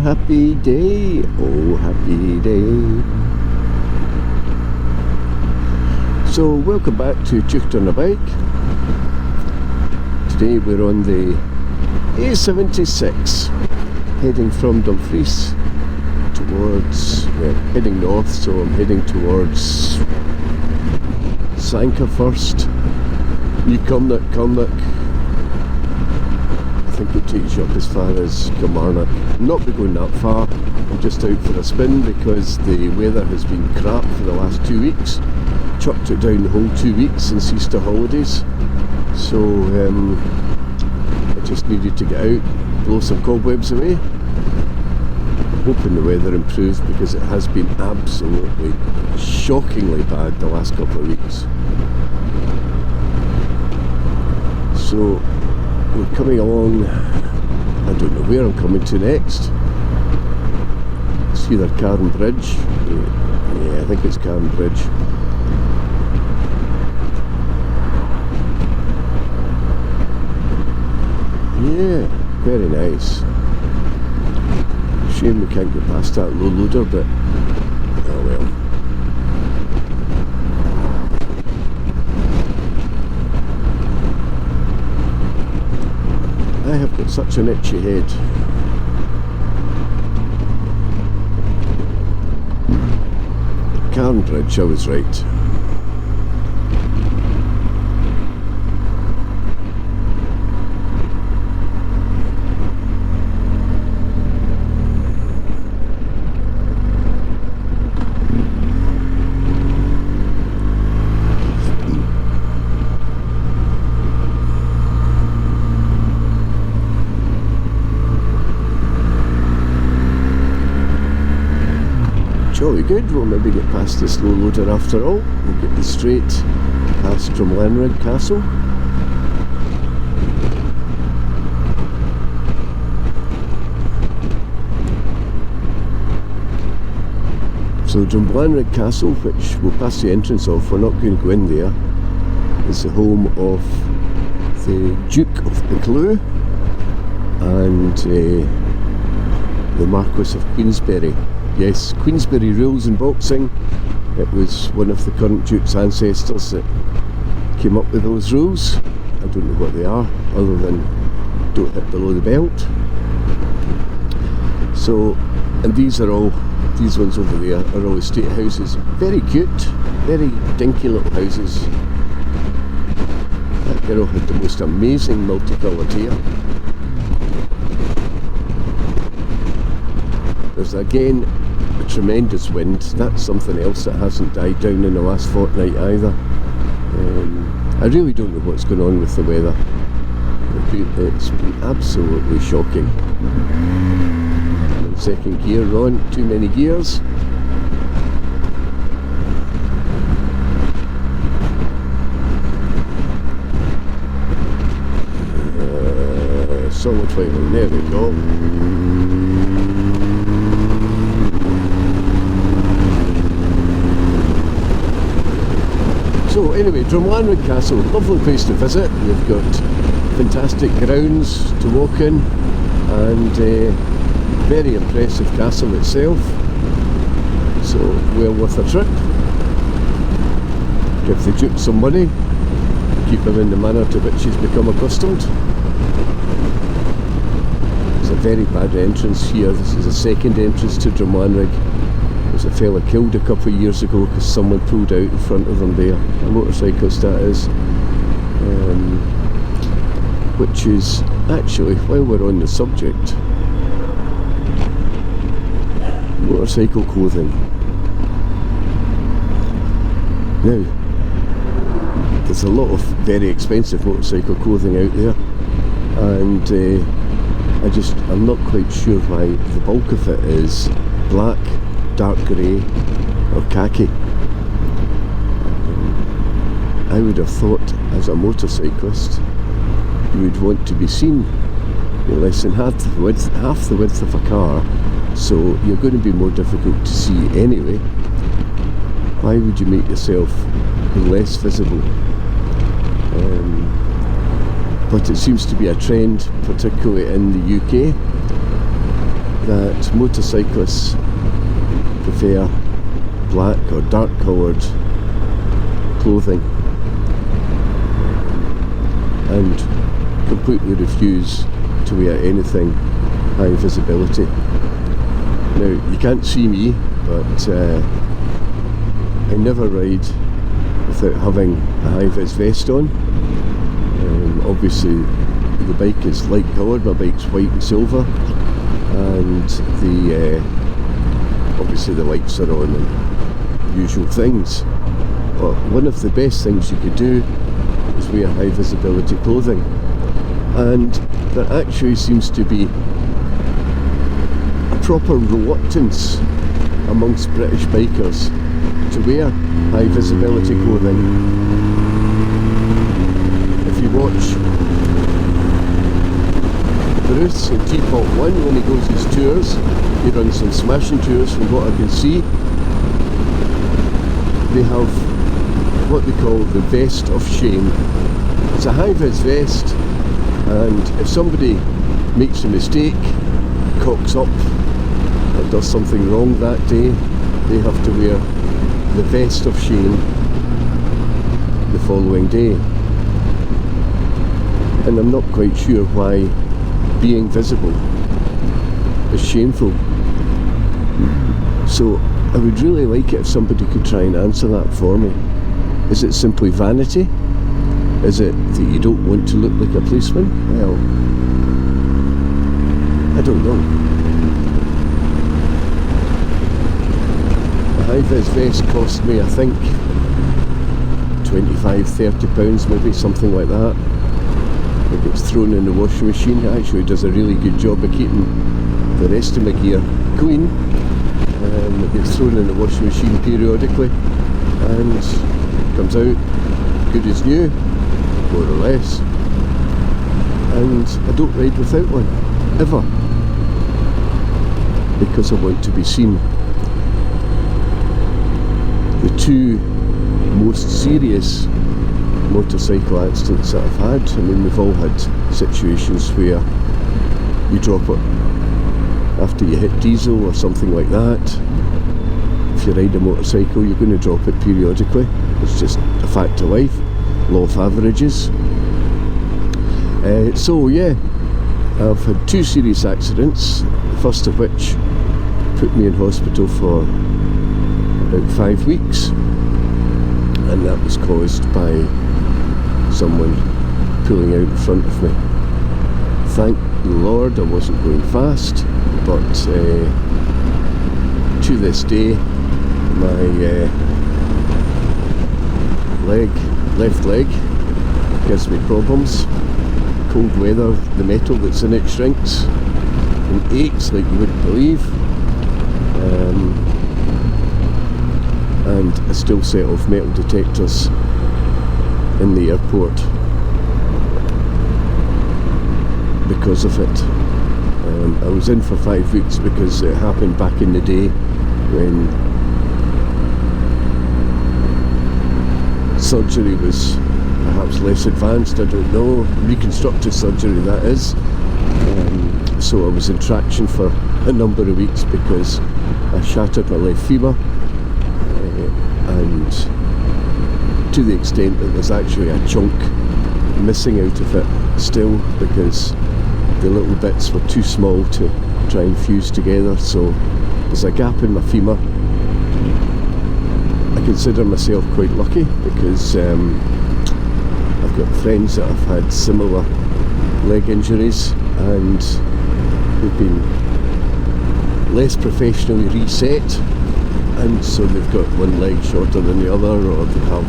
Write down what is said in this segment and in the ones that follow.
happy day, oh happy day. So welcome back to Duke on a Bike. Today we're on the A76, heading from Dumfries towards, well, heading north, so I'm heading towards Sanka first, New Cumnock. I think it takes you up as far as Kilmarnock. I'm not going that far, I'm just out for a spin because the weather has been crap for the last 2 weeks. Chucked it down the whole 2 weeks since Easter holidays, so I just needed to get out, blow some cobwebs away. I'm hoping the weather improves because it has been absolutely shockingly bad the last couple of weeks. So we're coming along, I don't know where I'm coming to next. It's either Carn Bridge, yeah, I think it's Carn Bridge. Yeah, very nice. Shame we can't get past that low loader, but oh well. I have got such an itchy head. Carn Bridge, I was right. Jolly good, we'll maybe get past this low loader after all. We'll get straight past Drumlanrig Castle. So Drumlanrig Castle, which we'll pass the entrance of, we're not going to go in there, is the home of the Duke of Buccleuch and the Marquis of Queensberry. Yes, Queensberry rules in boxing. It was one of the current Duke's ancestors that came up with those rules. I don't know what they are, other than don't hit below the belt. So, and these ones over there are all estate houses. Very cute, very dinky little houses. That girl had the most amazing multicoloured hair. There's again a tremendous wind. That's something else that hasn't died down in the last fortnight either. I really don't know what's going on with the weather. It's been absolutely shocking. I'm in second gear, Ron, too many gears. Solid white line, there we go. So anyway, Drumlanrig Castle, lovely place to visit. You've got fantastic grounds to walk in and very impressive castle itself. So well worth a trip. Give the Duke some money, keep him in the manner to which he's become accustomed. It's a very bad entrance here. This is the second entrance to Drumlanrig. There's a fella killed a couple of years ago because someone pulled out in front of them there, a motorcyclist that is, which is actually, while we're on the subject, motorcycle clothing. Now, there's a lot of very expensive motorcycle clothing out there, and I'm not quite sure why the bulk of it is black, dark grey or khaki. I would have thought as a motorcyclist you would want to be seen less than half the width of a car, so you're going to be more difficult to see anyway. Why would you make yourself less visible? But it seems to be a trend, particularly in the UK. that motorcyclists prefer black or dark coloured clothing and completely refuse to wear anything high visibility. Now, you can't see me, but I never ride without having a high-vis vest on. Obviously the bike is light coloured, my bike's white and silver, and obviously the lights are on and usual things. But one of the best things you could do is wear high visibility clothing, and there actually seems to be a proper reluctance amongst British bikers to wear high visibility clothing. If you watch Bruce in Teapot 1 when he goes his tours, he runs some smashing tours. From what I can see, they have what they call the vest of shame. It's a high-vis vest, and if somebody makes a mistake, cocks up, or does something wrong that day, they have to wear the vest of shame the following day. And I'm not quite sure why being visible is shameful. So I would really like it if somebody could try and answer that for me. Is it simply vanity? Is it that you don't want to look like a policeman? Well, I don't know. A high-vis vest cost me, I think, £25–30, maybe, something like that. It gets thrown in the washing machine. It actually does a really good job of keeping the rest of my gear clean. It gets thrown in the washing machine periodically and comes out good as new, more or less. And I don't ride without one, ever, because I want to be seen. The two most serious motorcycle accidents that I've had, I mean, we've all had situations where you drop it after you hit diesel or something like that. If you ride a motorcycle, you're going to drop it periodically. It's just a fact of life, law of averages. So yeah, I've had two serious accidents, the first of which put me in hospital for about 5 weeks, and that was caused by someone pulling out in front of me. Thank the Lord I wasn't going fast, but to this day my left leg gives me problems. Cold weather, the metal that's in it shrinks and aches like you wouldn't believe, and I still set off metal detectors in the airport because of it. I was in for 5 weeks because it happened back in the day when surgery was perhaps less advanced, I don't know, reconstructive surgery that is. So I was in traction for a number of weeks because I shattered my left femur, and to the extent that there's actually a chunk missing out of it still, because the little bits were too small to try and fuse together. So there's a gap in my femur. I consider myself quite lucky because I've got friends that have had similar leg injuries and they've been less professionally reset, and so they've got one leg shorter than the other, or they have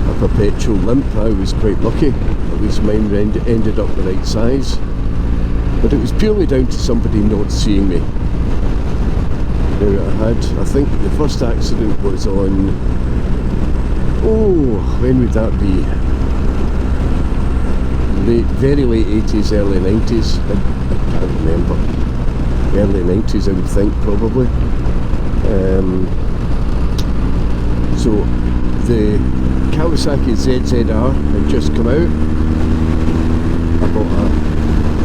a perpetual limp. I was quite lucky, at least mine ended up the right size, but it was purely down to somebody not seeing me. Now I think the first accident was on, when would that be? Very late 80s, early 90s, I can't remember. Early 90s I would think, probably. So the Kawasaki ZZR had just come out. I bought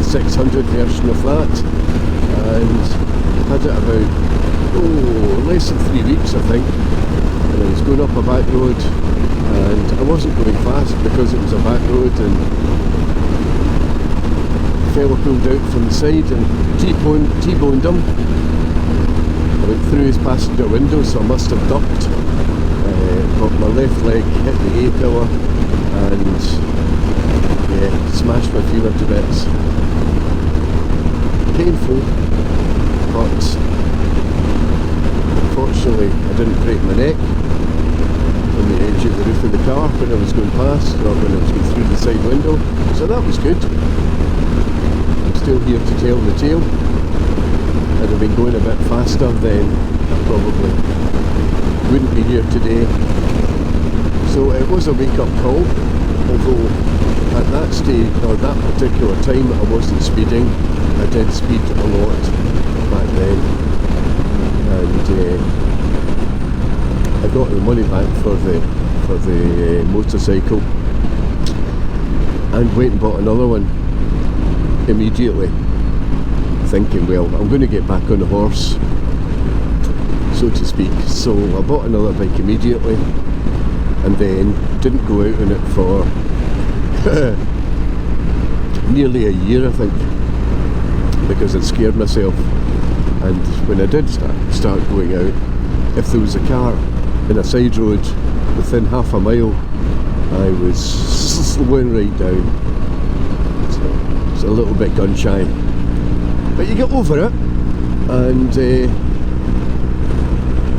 a 600 version of that, and Had it about, less than 3 weeks I think, and I was going up a back road and I wasn't going fast because it was a back road, and a fella pulled out from the side and T-boned him. I went through his passenger window, so I must have ducked, but my left leg hit the A-pillar and smashed my femur to bits. Painful, but fortunately I didn't break my neck on the edge of the roof of the car when I was going past, or when I was going through the side window, so that was good. I'm still here to tell the tale. Had I been going a bit faster, then I probably wouldn't be here today. So it was a wake-up call, although at that stage, or that particular time, I wasn't speeding. I did speed a lot back then, and I got the money back for the motorcycle and went and bought another one immediately, thinking, well, I'm going to get back on the horse, so to speak. So I bought another bike immediately, and then didn't go out on it for nearly a year, I think, because I'd scared myself. And when I did start going out, if there was a car in a side road within half a mile, I was slowing right down. So it's a little bit gun shy, but you get over it, and a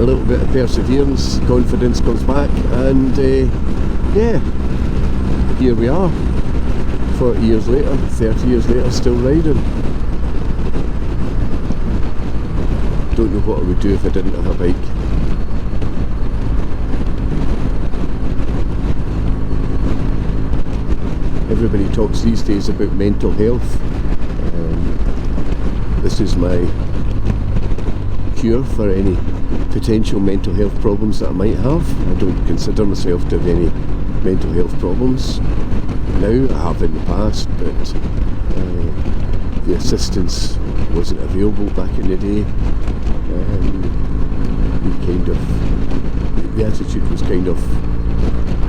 little bit of perseverance, confidence comes back, and here we are, 40 years later, 30 years later, still riding. Don't know what I would do if I didn't have a bike. Everybody talks these days about mental health. This is my cure for any potential mental health problems that I might have. I don't consider myself to have any mental health problems now. I have in the past, but the assistance wasn't available back in the day. The attitude was kind of,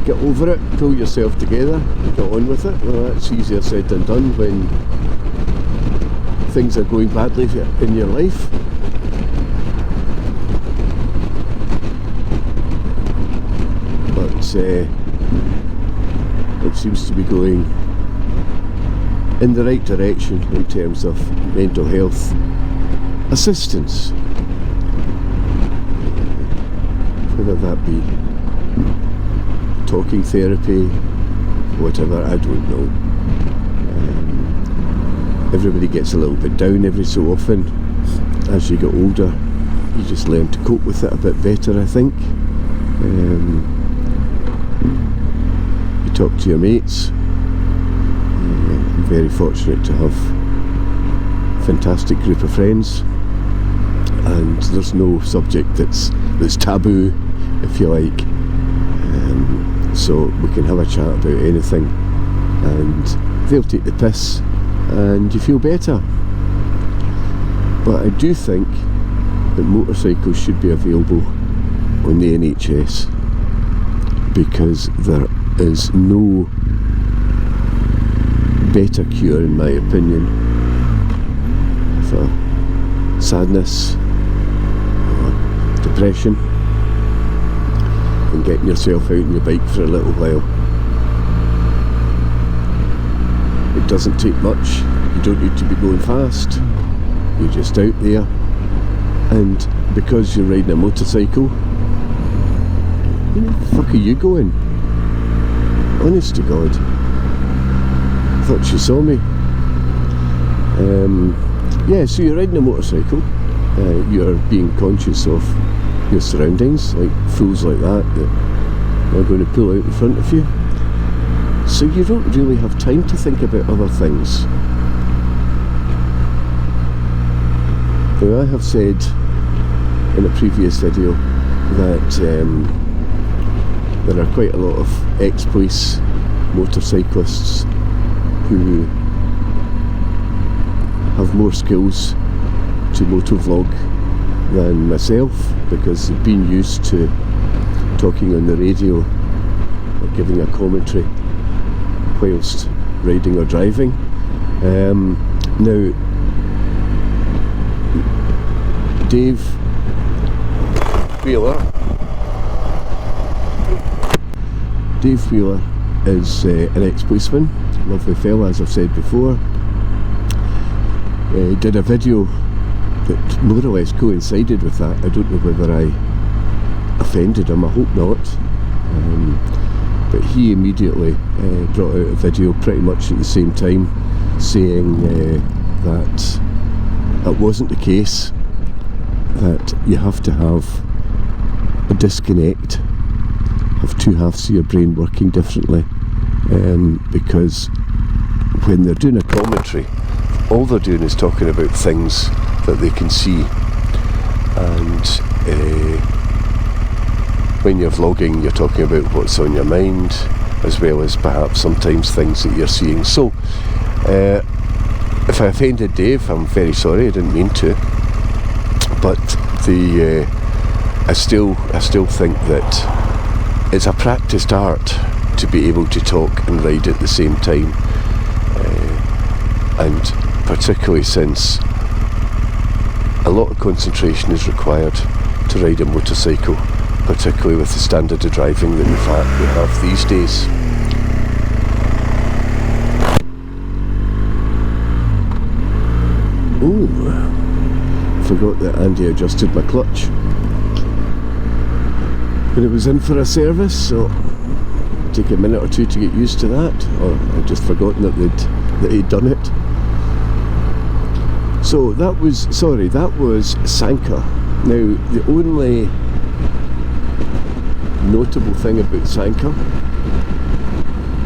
get over it, pull yourself together, get on with it. Well, that's easier said than done when things are going badly in your life. But it seems to be going in the right direction in terms of mental health assistance. Whether that be talking therapy, whatever, I don't know. Everybody gets a little bit down every so often. As you get older, you just learn to cope with it a bit better, I think. You talk to your mates. I'm very fortunate to have a fantastic group of friends, and there's no subject that's taboo, if you like. So we can have a chat about anything, and they'll take the piss, and you feel better. But I do think that motorcycles should be available on the NHS, because there is no better cure, in my opinion, for sadness or depression than getting yourself out on your bike for a little while. It doesn't take much. You don't need to be going fast. You're just out there, and because you're riding a motorcycle, where the fuck are you going? Honest to God. I thought she saw me. So you're riding a motorcycle, you're being conscious of your surroundings, like fools like that are going to pull out in front of you. So you don't really have time to think about other things. Now, I have said in a previous video that there are quite a lot of ex-police motorcyclists who have more skills to motovlog than myself, because they've been used to talking on the radio or giving a commentary whilst riding or driving. Now, Dave Wheeler is an ex-policeman, lovely fella, as I've said before. He did a video that more or less coincided with that. I don't know whether I offended him, I hope not. But he immediately brought out a video pretty much at the same time, saying that it wasn't the case, that you have to have a disconnect, have two halves of your brain working differently, because when they're doing a commentary, all they're doing is talking about things that they can see, and when you're vlogging, you're talking about what's on your mind, as well as perhaps sometimes things that you're seeing. So if I offended Dave, I'm very sorry, I didn't mean to, but I still think that it's a practiced art to be able to talk and ride at the same time, and particularly since a lot of concentration is required to ride a motorcycle, particularly with the standard of driving that we have these days. Oh, forgot that Andy adjusted my clutch when it was in for a service, so take a minute or two to get used to that, or I'd just forgotten that he'd done it. So that was Sanka. Now, the only notable thing about Sanka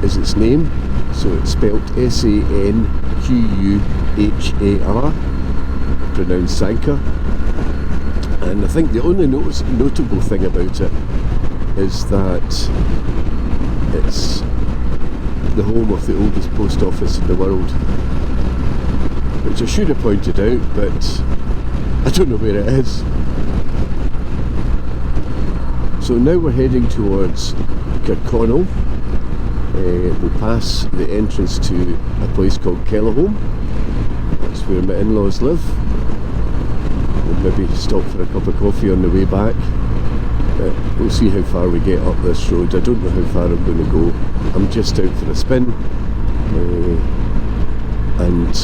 is its name. So it's spelled Sanquhar, pronounced Sanka. And I think the only notable thing about it is that it's the home of the oldest post office in the world, which I should have pointed out, but I don't know where it is. So now we're heading towards Kirkconnell. We'll pass the entrance to a place called Kellerholm. That's where my in-laws live. We'll maybe stop for a cup of coffee on the way back. But we'll see how far we get up this road. I don't know how far I'm going to go. I'm just out for a spin and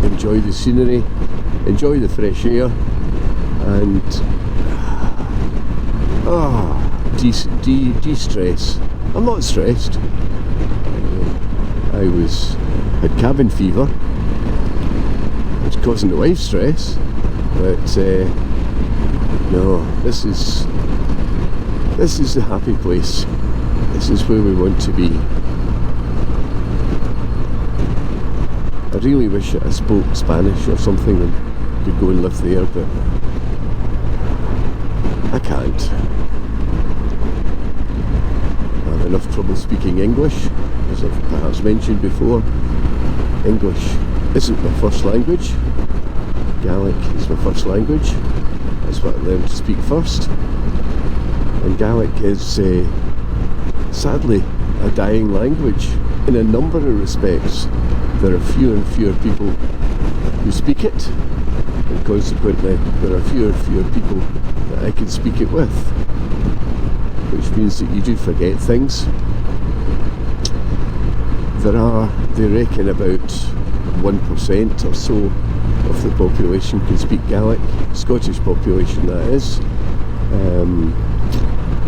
enjoy the scenery, enjoy the fresh air, and de-stress. I'm not stressed. I had cabin fever, which causing the wife stress, but no, this is the happy place. This is where we want to be. I really wish I spoke Spanish or something and could go and live there, but I can't. I have enough trouble speaking English, as I've perhaps mentioned before. English isn't my first language. Gaelic is my first language. That's what I learned to speak first. And Gaelic is sadly a dying language in a number of respects. There are fewer and fewer people who speak it, and consequently there are fewer and fewer people that I can speak it with, which means that you do forget things. They reckon about 1% or so of the population can speak Gaelic, Scottish population that is.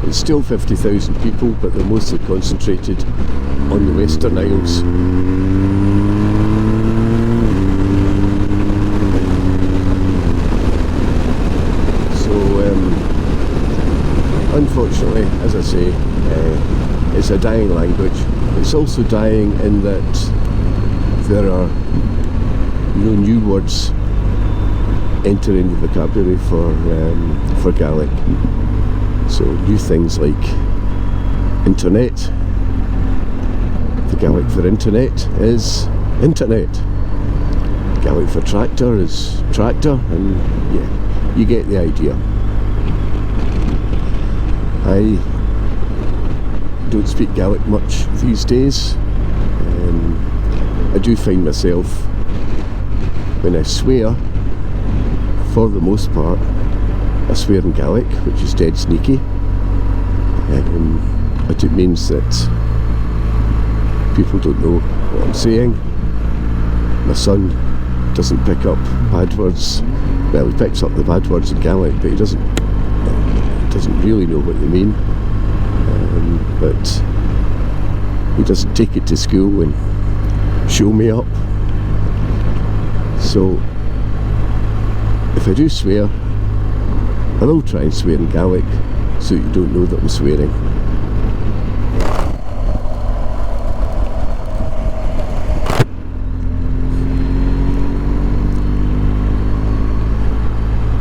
It's still 50,000 people, but they're mostly concentrated on the Western Isles. Unfortunately, as I say, it's a dying language. It's also dying in that there are no new words entering the vocabulary for Gaelic. So new things like internet. The Gaelic for internet is internet. Gaelic for tractor is tractor, and yeah, you get the idea. I don't speak Gaelic much these days. I do find myself, when I swear, for the most part, I swear in Gaelic, which is dead sneaky. But it means that people don't know what I'm saying. My son doesn't pick up bad words. Well, he picks up the bad words in Gaelic, but he doesn't really know what they mean. But he doesn't take it to school and show me up. So if I do swear, I will try and swear in Gaelic so you don't know that I'm swearing.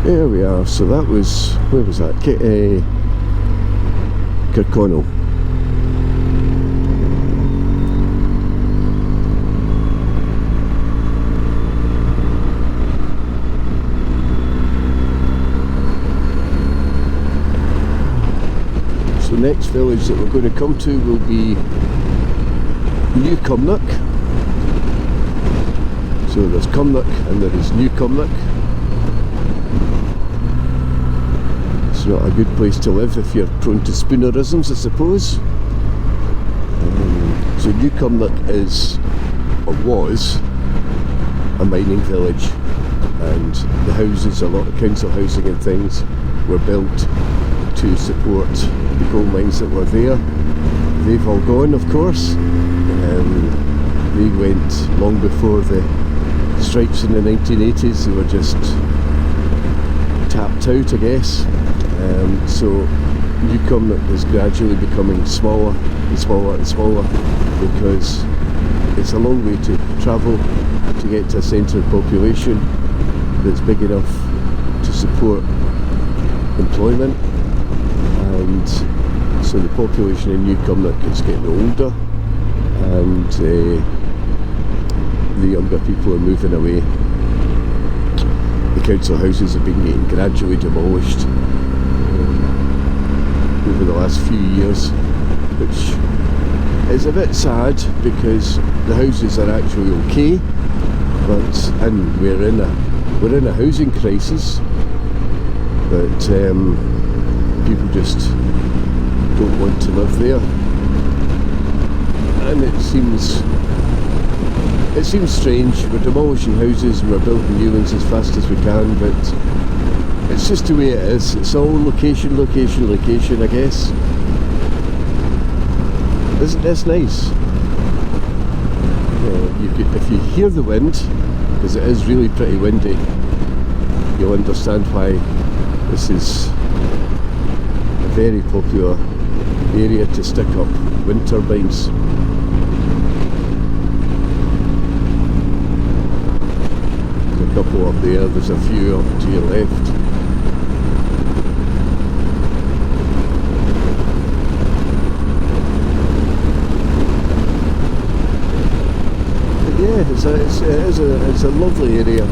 There we are. So that was, where was that? Kirkconnell. So next village that we're going to come to will be New Cumnock. So there's Cumnock and there is New Cumnock. It's not a good place to live if you're prone to spoonerisms, I suppose. So New Cumnock is, or was, a mining village, and the houses, a lot of council housing and things, were built to support the coal mines that were there. They've all gone, of course. They went long before the strikes in the 1980s. They were just tapped out, I guess. So New Cumnock is gradually becoming smaller and smaller and smaller, because it's a long way to travel to get to a centre of population that's big enough to support employment. And so the population in New Cumnock is getting older, and the younger people are moving away. The council houses have been getting gradually demolished over the last few years, which is a bit sad because the houses are actually okay, and we're in a housing crisis, but people just don't want to live there, and it seems strange. We're demolishing houses and we're building new ones as fast as we can, but it's just the way it is. It's all location, location, location, I guess. Isn't this nice? If you hear the wind, because it is really pretty windy, you'll understand why this is a very popular area to stick up wind turbines. There's a couple up there, there's a few up to your left. But yeah, it's a lovely area.